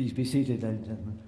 Please be seated, ladies and gentlemen.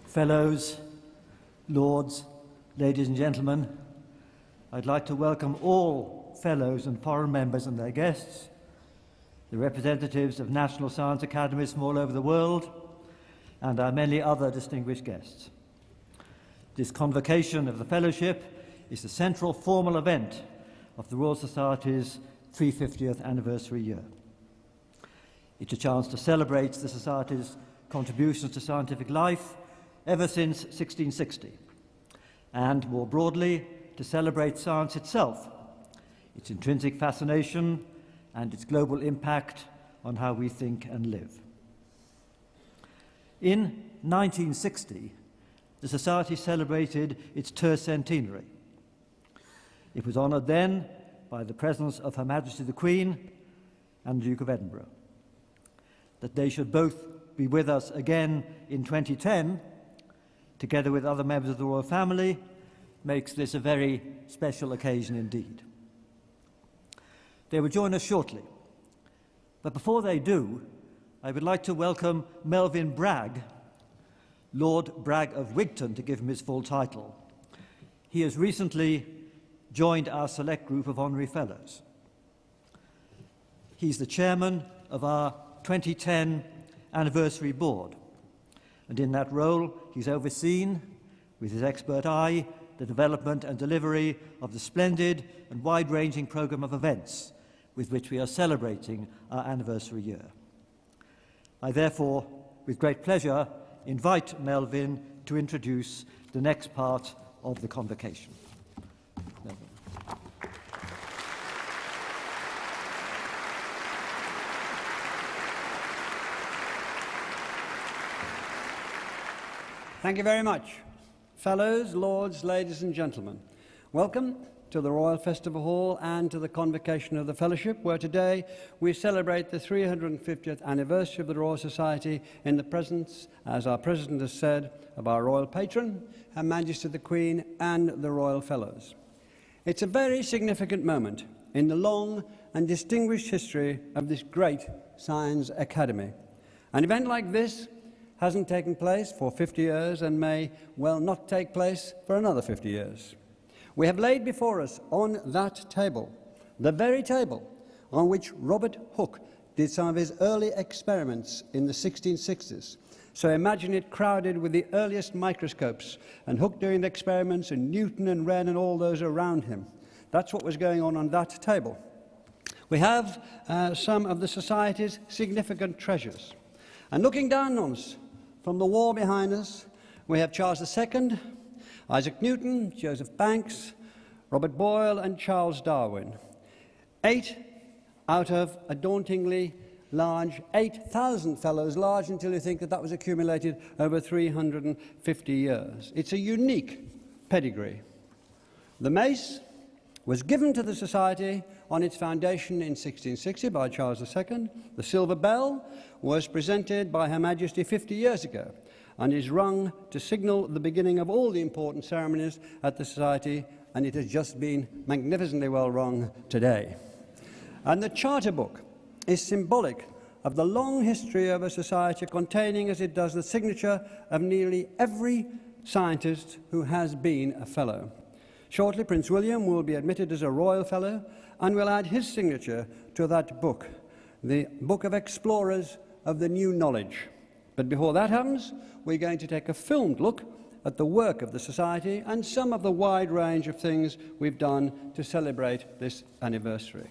Fellows, Lords, ladies and gentlemen, I'd like to welcome all fellows and foreign members and their guests, the representatives of national science academies from all over the world, and our many other distinguished guests. This convocation of the Fellowship is the central formal event of the Royal Society's 350th anniversary year. It's a chance to celebrate the Society's contributions to scientific life ever since 1660, and more broadly, to celebrate science itself, its intrinsic fascination and its global impact on how we think and live. In 1960, the Society celebrated its tercentenary. It was honoured then by the presence of Her Majesty the Queen and the Duke of Edinburgh. That they should both be with us again in 2010, together with other members of the royal family, makes this a very special occasion indeed. They will join us shortly, but before they do, I would like to welcome Melvyn Bragg, Lord Bragg of Wigton, to give him his full title. He has recently joined our select group of honorary fellows. He's the chairman of our 2010 anniversary board, and in that role he's overseen, with his expert eye, the development and delivery of the splendid and wide-ranging programme of events with which we are celebrating our anniversary year. I therefore, with great pleasure, invite Melvyn to introduce the next part of the convocation. Melvyn. Thank you very much. Fellows, lords, ladies and gentlemen, welcome to the Royal Festival Hall and to the convocation of the Fellowship, where today we celebrate the 350th anniversary of the Royal Society in the presence, as our President has said, of our Royal Patron, Her Majesty the Queen, and the Royal Fellows. It's a very significant moment in the long and distinguished history of this great science academy. An event like this hasn't taken place for 50 years and may well not take place for another 50 years. We have laid before us on that table, the very table on which Robert Hooke did some of his early experiments in the 1660s. So imagine it crowded with the earliest microscopes, and Hooke doing the experiments, and Newton and Wren and all those around him. That's what was going on that table. We have some of the Society's significant treasures. And looking down on us, from the wall behind us, we have Charles II, Isaac Newton, Joseph Banks, Robert Boyle, and Charles Darwin. 8 out of a dauntingly large 8,000 fellows, large until you think that that was accumulated over 350 years. It's a unique pedigree. The mace was given to the Society on its foundation in 1660 by Charles II. The silver bell was presented by Her Majesty 50 years ago and is rung to signal the beginning of all the important ceremonies at the Society, and it has just been magnificently well rung today. And the Charter Book is symbolic of the long history of a society, containing, as it does, the signature of nearly every scientist who has been a fellow. Shortly, Prince William will be admitted as a Royal Fellow and will add his signature to that book, the Book of Explorers of the New Knowledge. But before that happens, we're going to take a filmed look at the work of the Society and some of the wide range of things we've done to celebrate this anniversary.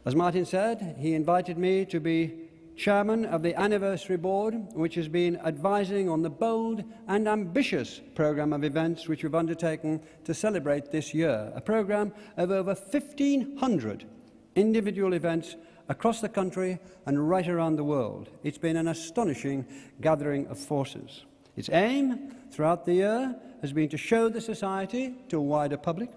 As Martin said, he invited me to be chairman of the Anniversary Board, which has been advising on the bold and ambitious programme of events which we've undertaken to celebrate this year, a programme of over 1,500 individual events across the country and right around the world. It's been an astonishing gathering of forces. Its aim throughout the year has been to show the Society to a wider public,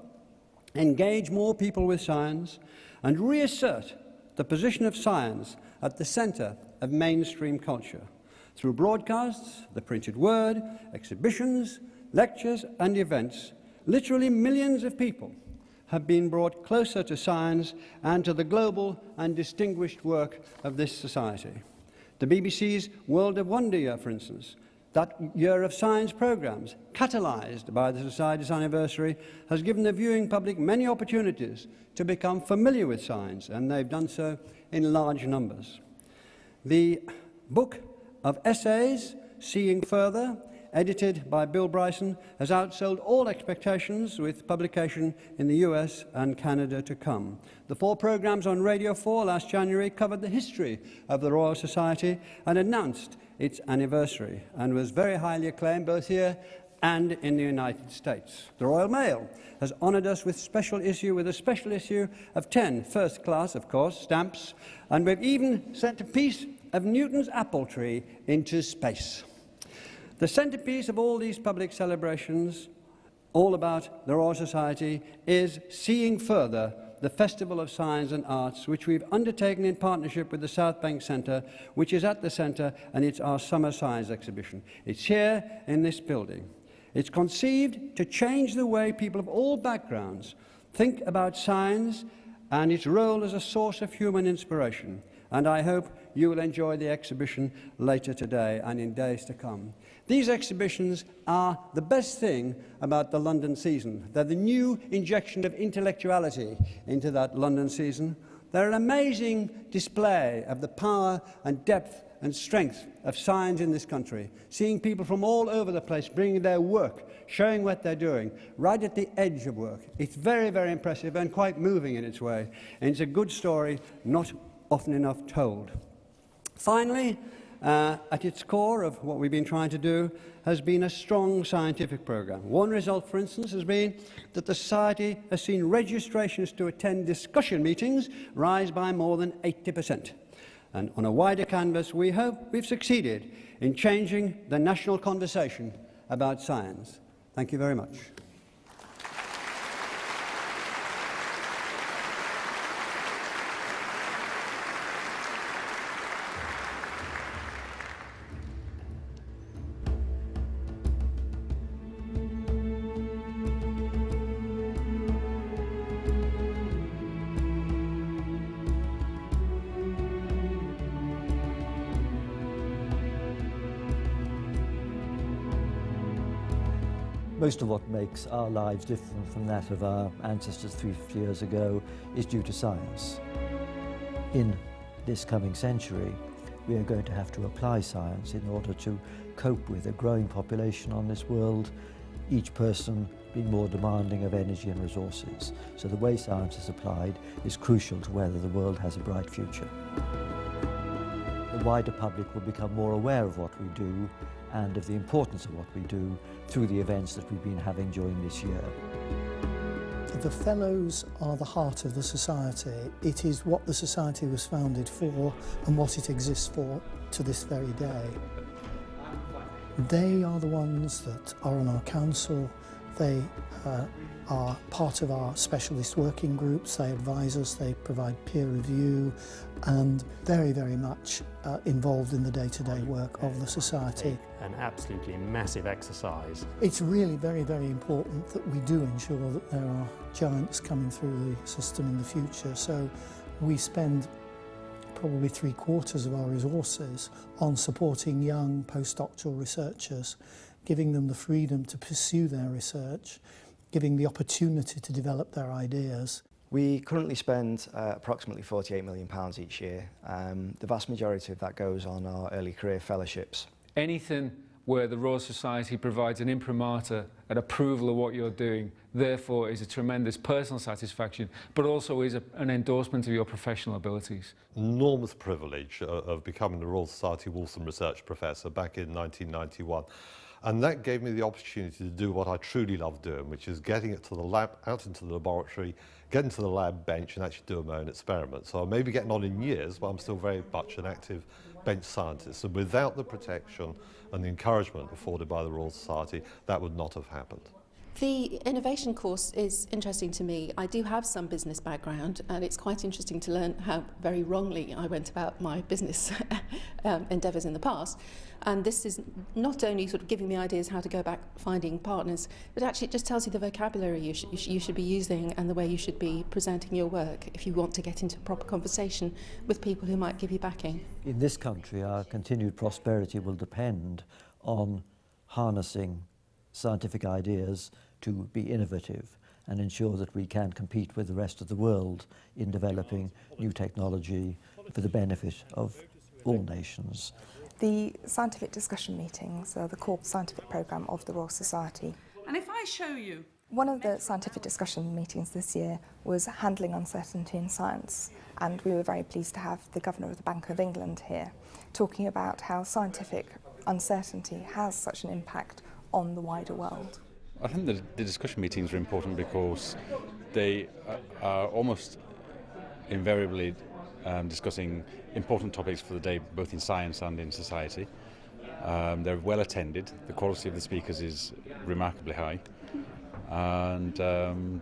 engage more people with science, and reassert the position of science at the centre of mainstream culture. Through broadcasts, the printed word, exhibitions, lectures and events, literally millions of people have been brought closer to science and to the global and distinguished work of this society. The BBC's World of Wonder Year, for instance, that year of science programmes, catalysed by the Society's anniversary, has given the viewing public many opportunities to become familiar with science, and they've done so in large numbers. The book of essays, Seeing Further, edited by Bill Bryson, has outsold all expectations, with publication in the US and Canada to come. The 4 programmes on Radio 4 last January covered the history of the Royal Society and announced its anniversary, and was very highly acclaimed both here and in the United States. The Royal Mail has honoured us with a special issue of 10 first-class, of course, stamps, and we've even sent a piece of Newton's apple tree into space. The centrepiece of all these public celebrations, all about the Royal Society, is Seeing Further, the Festival of Science and Arts, which we've undertaken in partnership with the South Bank Centre, which is at the centre, and it's our summer science exhibition. It's here in this building. It's conceived to change the way people of all backgrounds think about science and its role as a source of human inspiration. And I hope you will enjoy the exhibition later today and in days to come. These exhibitions are the best thing about the London season. They're the new injection of intellectuality into that London season. They're an amazing display of the power and depth and strength of science in this country, seeing people from all over the place bringing their work, showing what they're doing, right at the edge of work. It's very, very impressive and quite moving in its way. And it's a good story, not often enough told. Finally, at its core of what we've been trying to do has been a strong scientific programme. One result, for instance, has been that the Society has seen registrations to attend discussion meetings rise by more than 80%. And on a wider canvas, we hope we've succeeded in changing the national conversation about science. Thank you very much. Most of what makes our lives different from that of our ancestors 350 years ago is due to science. In this coming century, we are going to have to apply science in order to cope with a growing population on this world, each person being more demanding of energy and resources. So the way science is applied is crucial to whether the world has a bright future. The wider public will become more aware of what we do and of the importance of what we do through the events that we've been having during this year. The Fellows are the heart of the Society. It is what the Society was founded for and what it exists for to this very day. They are the ones that are on our council. They are part of our specialist working groups. They advise us, they provide peer review, and very, very much involved in the day-to-day work of the Society. An absolutely massive exercise. It's really very, very important that we do ensure that there are giants coming through the system in the future. So we spend probably 3/4 of our resources on supporting young postdoctoral researchers, giving them the freedom to pursue their research, giving the opportunity to develop their ideas. We currently spend approximately £48 million each year. The vast majority of that goes on our early career fellowships. Anything where the Royal Society provides an imprimatur, an approval of what you're doing, therefore is a tremendous personal satisfaction, but also is an endorsement of your professional abilities. Enormous privilege of becoming the Royal Society Wolfson Research Professor back in 1991. And that gave me the opportunity to do what I truly love doing, which is getting it to the lab, out into the laboratory, getting to the lab bench and actually doing my own experiments. So I may be getting on in years, but I'm still very much an active bench scientist. And without the protection and the encouragement afforded by the Royal Society, that would not have happened. The innovation course is interesting to me. I do have some business background, and it's quite interesting to learn how very wrongly I went about my business endeavours in the past. And this is not only sort of giving me ideas how to go about finding partners, but actually it just tells you the vocabulary you should be using and the way you should be presenting your work if you want to get into proper conversation with people who might give you backing. In this country, our continued prosperity will depend on harnessing scientific ideas to be innovative and ensure that we can compete with the rest of the world in developing new technology for the benefit of all nations. The scientific discussion meetings are the core scientific programme of the Royal Society. And if I show you... One of the scientific discussion meetings this year was handling uncertainty in science, and we were very pleased to have the Governor of the Bank of England here talking about how scientific uncertainty has such an impact on the wider world. I think the discussion meetings are important because they are almost invariably discussing important topics for the day, both in science and in society. They're well attended, the quality of the speakers is remarkably high, and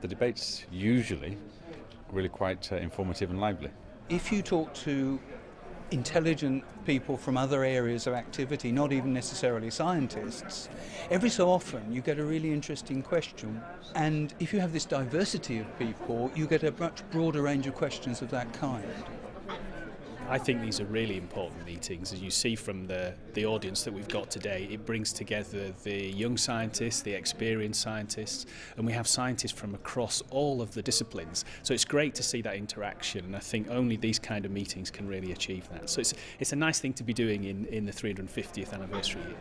the debates usually really quite informative and lively. If you talk to intelligent people from other areas of activity, not even necessarily scientists, every so often you get a really interesting question, and if you have this diversity of people, you get a much broader range of questions of that kind. I think these are really important meetings. As you see from the audience that we've got today, it brings together the young scientists, the experienced scientists, and we have scientists from across all of the disciplines. So it's great to see that interaction, and I think only these kind of meetings can really achieve that. So it's a nice thing to be doing in the 350th anniversary year.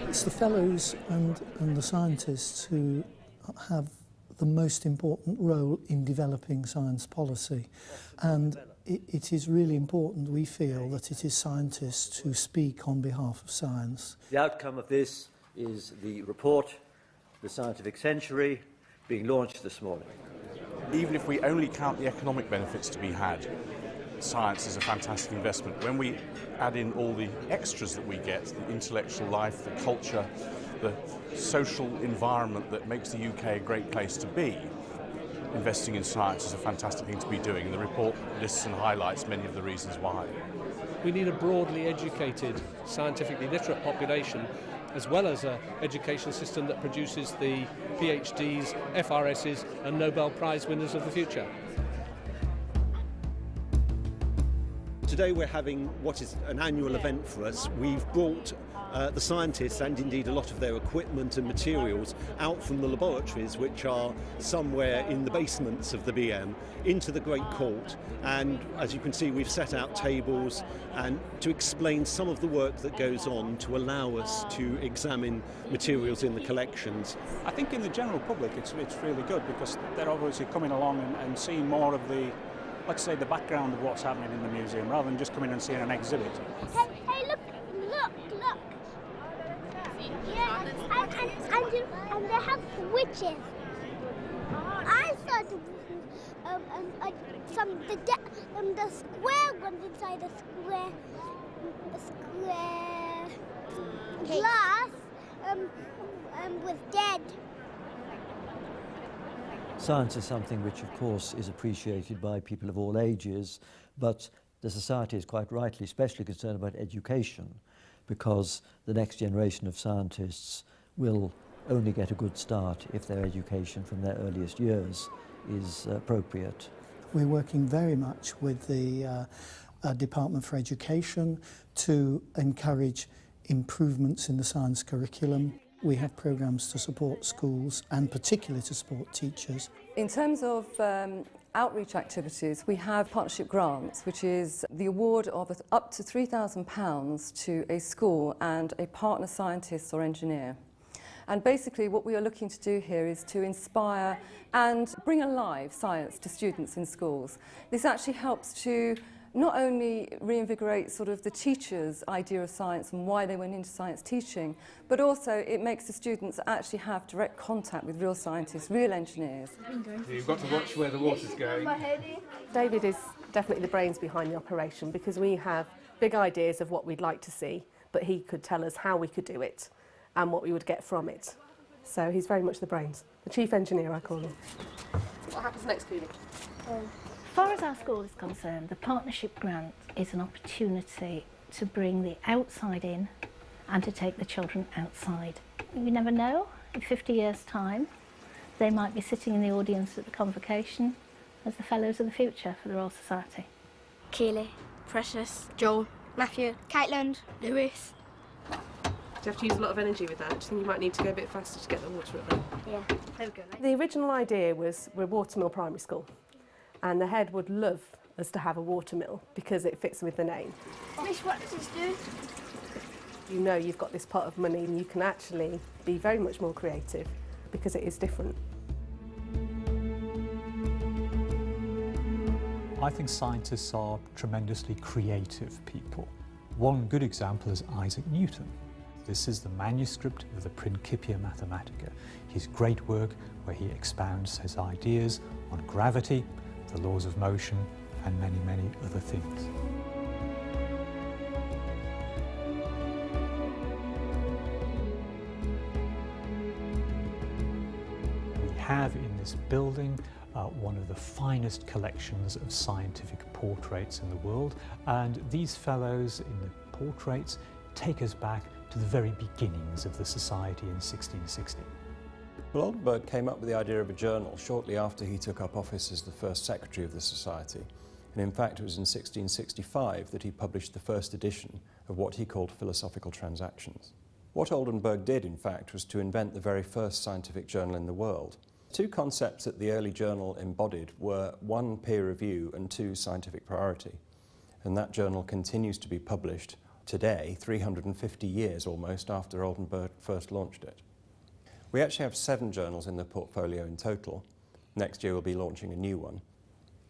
It's the fellows and the scientists who have the most important role in developing science policy, and it is really important, we feel, that it is scientists who speak on behalf of science. The outcome of this is the report, The Scientific Century, being launched this morning. Even if we only count the economic benefits to be had, science is a fantastic investment. When we add in all the extras that we get, the intellectual life, the culture, the social environment that makes the UK a great place to be, investing in science is a fantastic thing to be doing, and the report lists and highlights many of the reasons why. We need a broadly educated, scientifically literate population, as well as an education system that produces the PhDs, FRSs and Nobel Prize winners of the future. Today we're having what is an annual event for us. We've brought the scientists and indeed a lot of their equipment and materials out from the laboratories, which are somewhere in the basements of the BM, into the Great Court, and as you can see we've set out tables and to explain some of the work that goes on to allow us to examine materials in the collections. I think in the general public it's really good because they're obviously coming along and seeing more of the, let's say, the background of what's happening in the museum rather than just coming and seeing an exhibit. Hey, look! Yeah, and they have switches. I saw the square ones inside the square glass was dead. Science is something which, of course, is appreciated by people of all ages, but the society is quite rightly especially concerned about education, because the next generation of scientists will only get a good start if their education from their earliest years is appropriate. We're working very much with the Department for Education to encourage improvements in the science curriculum. We have programmes to support schools and particularly to support teachers. In terms of outreach activities, we have partnership grants, which is the award of up to £3,000 to a school and a partner scientist or engineer. And basically what we are looking to do here is to inspire and bring alive science to students in schools. This actually helps to not only reinvigorate sort of the teacher's idea of science and why they went into science teaching, but also it makes the students actually have direct contact with real scientists, real engineers. You've got to watch where the water's going. David is definitely the brains behind the operation because we have big ideas of what we'd like to see, but he could tell us how we could do it and what we would get from it. So he's very much the brains, the chief engineer, I call him. What happens next, Keely? As far as our school is concerned, the partnership grant is an opportunity to bring the outside in and to take the children outside. You never know, in 50 years' time, they might be sitting in the audience at the convocation as the Fellows of the Future for the Royal Society. Keely, Precious, Joel, Matthew, Caitlin, Lewis. Do you have to use a lot of energy with that? Do you think you might need to go a bit faster to get the water up there? Yeah, there we go. The original idea was we're Watermill Primary School, and the head would love us to have a watermill because it fits with the name. Miss, what does this do? You know you've got this pot of money and you can actually be very much more creative because it is different. I think scientists are tremendously creative people. One good example is Isaac Newton. This is the manuscript of the Principia Mathematica, his great work where he expounds his ideas on gravity, the laws of motion, and many, many other things. We have in this building one of the finest collections of scientific portraits in the world, and these fellows in the portraits take us back to the very beginnings of the Society in 1660. Well, Oldenburg came up with the idea of a journal shortly after he took up office as the first secretary of the Society. And in fact, it was in 1665 that he published the first edition of what he called Philosophical Transactions. What Oldenburg did, in fact, was to invent the very first scientific journal in the world. Two concepts that the early journal embodied were one, peer review, and two, scientific priority. And that journal continues to be published today, 350 years almost after Oldenburg first launched it. We actually have 7 journals in the portfolio in total. Next year we'll be launching a new one.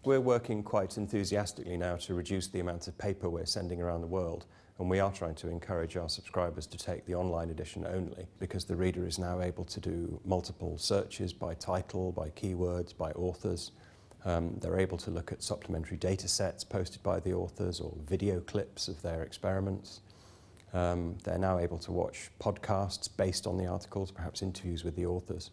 We're working quite enthusiastically now to reduce the amount of paper we're sending around the world, and we are trying to encourage our subscribers to take the online edition only, because the reader is now able to do multiple searches by title, by keywords, by authors. They're able to look at supplementary data sets posted by the authors or video clips of their experiments. They're now able to watch podcasts based on the articles, perhaps interviews with the authors.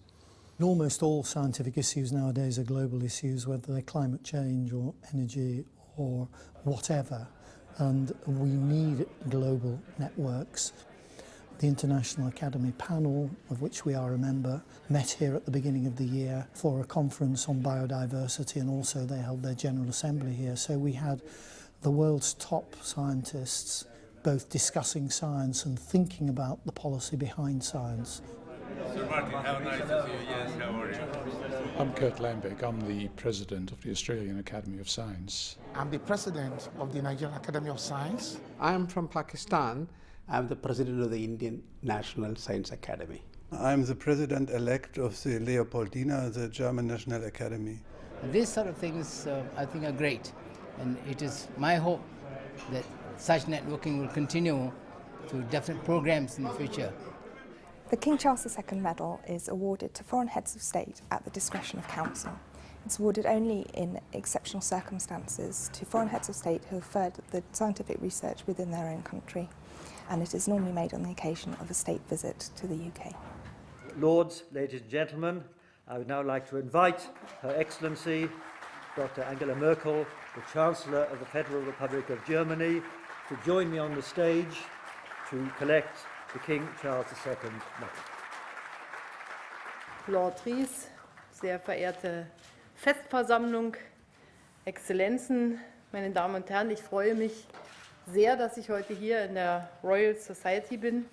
Almost all scientific issues nowadays are global issues, whether they're climate change or energy or whatever, and we need global networks. The International Academy panel, of which we are a member, met here at the beginning of the year for a conference on biodiversity, and also they held their General Assembly here. So we had the world's top scientists both discussing science and thinking about the policy behind science. Sir Martin, how nice to see you. Yes, how are you? I'm Kurt Lambeck. I'm the president of the Australian Academy of Science. I'm the president of the Nigerian Academy of Science. I'm from Pakistan. I'm the president of the Indian National Science Academy. I'm the president-elect of the Leopoldina, the German National Academy. These sort of things, I think, are great. And it is my hope that such networking will continue through different programs in the future. The King Charles II Medal is awarded to foreign heads of state at the discretion of council. It's awarded only in exceptional circumstances to foreign heads of state who have furthered the scientific research within their own country, and it is normally made on the occasion of a state visit to the UK. Lords, ladies and gentlemen, I would now like to invite Her Excellency Dr. Angela Merkel, the Chancellor of the Federal Republic of Germany, to join me on the stage to collect the King Charles II Medal. Lord Ries, sehr verehrte Festversammlung, Exzellenzen, meine Damen und Herren, ich freue mich sehr, dass ich heute hier in der Royal Society bin.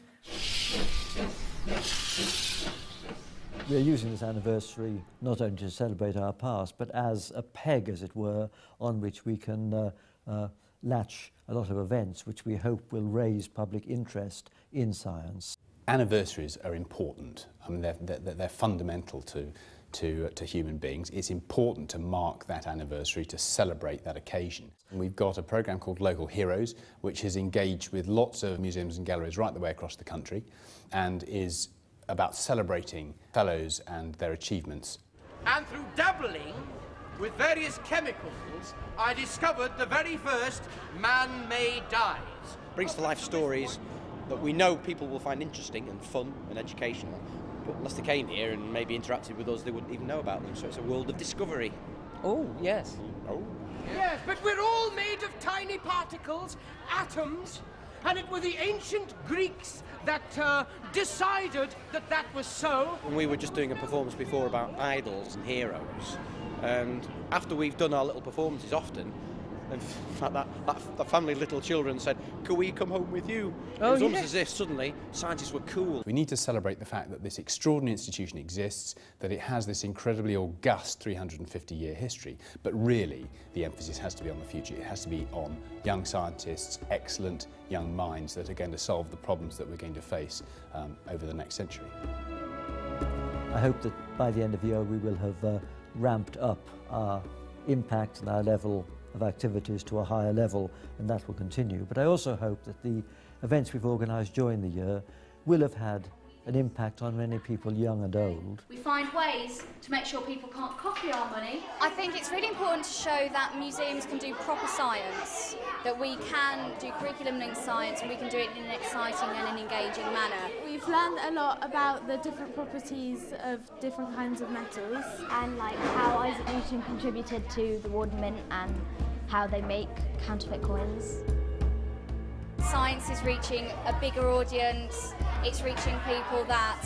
We are using this anniversary not only to celebrate our past, but as a peg, as it were, on which we can latch a lot of events which we hope will raise public interest in science. Anniversaries are important. I mean, they're fundamental to human beings. It's important to mark that anniversary, to celebrate that occasion. And we've got a programme called Local Heroes, which is engaged with lots of museums and galleries right the way across the country, and is about celebrating fellows and their achievements. And through dabbling with various chemicals, I discovered the very first man-made dyes. Brings to life stories that we know people will find interesting and fun and educational, unless they came here and maybe interacted with us, they wouldn't even know about them. So it's a world of discovery. Oh, yes. Oh. Yes, but we're all made of tiny particles, atoms, and it were the ancient Greeks that decided that that was so. And we were just doing a performance before about idols and heroes, and after we've done our little performances often, in fact, that family of little children said, "Could we come home with you?" Oh, it was almost yes. as if suddenly scientists were cool. We need to celebrate the fact that this extraordinary institution exists, that it has this incredibly august 350-year history, but really the emphasis has to be on the future. It has to be on young scientists, excellent young minds that are going to solve the problems that we're going to face over the next century. I hope that by the end of the year we will have ramped up our impact and our level of activities to a higher level, and that will continue. But I also hope that the events we've organised during the year will have had an impact on many people, young and old. We find ways to make sure people can't copy our money. I think it's really important to show that museums can do proper science, that we can do curriculum-linked science and we can do it in an exciting and an engaging manner. We've learned a lot about the different properties of different kinds of metals. And like how Isaac Newton contributed to the Warden Mint and how they make counterfeit coins. Science is reaching a bigger audience. It's reaching people that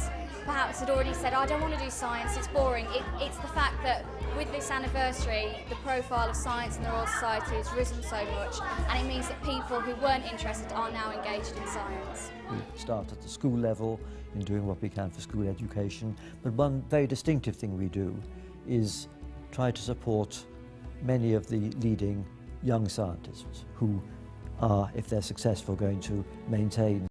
perhaps had already said, "I don't want to do science, it's boring." It's the fact that with this anniversary, the profile of science in the Royal Society has risen so much, and it means that people who weren't interested are now engaged in science. We start at the school level in doing what we can for school education, but one very distinctive thing we do is try to support many of the leading young scientists who are, if they're successful, going to maintain